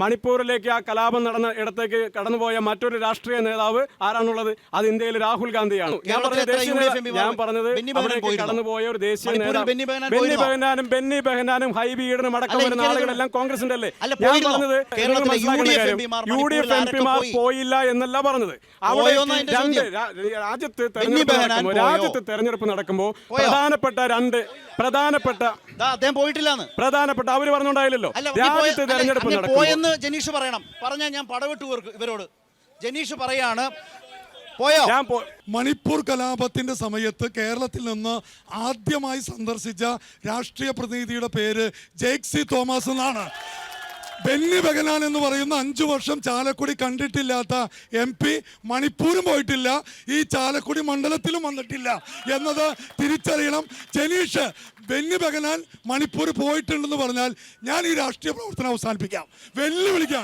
മണിപ്പൂരിലേക്ക് ആ കലാപം നടന്ന ഇടത്തേക്ക് കടന്നുപോയ മറ്റൊരു രാഷ്ട്രീയ നേതാവ് ആരാണുള്ളത്? അത് ഇന്ത്യയിൽ രാഹുൽ ഗാന്ധിയാണ്. ഞാൻ പറഞ്ഞത് അവിടേക്ക് കടന്നുപോയ ഒരു ദേശീയ നേതാവ് ബെന്നി ബെഹനാനും ഹൈബി ഈഡനും അടക്കം വരുന്ന ആളുകളെല്ലാം കോൺഗ്രസിന്റെ അല്ലേ? ഞാൻ പറഞ്ഞത് UDF MP-മാർ പോയില്ല എന്നല്ല പറഞ്ഞത്. അവിടെ രാജ്യത്ത് തെരഞ്ഞെടുപ്പ് നടക്കുമ്പോൾ പ്രധാനപ്പെട്ട അവര് പറഞ്ഞുണ്ടായില്ലല്ലോ. രാജ്യത്ത് തെരഞ്ഞെടുപ്പ് നടക്കുമ്പോൾ ജനീഷ് പറയണം. പറഞ്ഞാൽ ഞാൻ പടവിട്ടു ഇവരോട്. ജനീഷ് പറയാണ് മണിപ്പൂർ കലാപത്തിന്റെ സമയത്ത് കേരളത്തിൽ നിന്ന് ആദ്യമായി സന്ദർശിച്ച രാഷ്ട്രീയ പ്രതിനിധിയുടെ പേര് ജേക്സി തോമസ് എന്നാണ്. ബെന്നി ബെഹനാൻ എന്ന് പറയുന്ന 5 വർഷം ചാലക്കുടി കണ്ടിട്ടില്ലാത്ത MP മണിപ്പൂരും പോയിട്ടില്ല, ഈ ചാലക്കുടി മണ്ഡലത്തിലും വന്നിട്ടില്ല എന്നത് തിരിച്ചറിയണം. ജനീഷ്, ബെന്നി ബെഹനാൻ മണിപ്പൂർ പോയിട്ടുണ്ടെന്ന് പറഞ്ഞാൽ ഞാൻ ഈ രാഷ്ട്രീയ പ്രവർത്തനം അവസാനിപ്പിക്കാം, വെല്ലുവിളിക്കാം.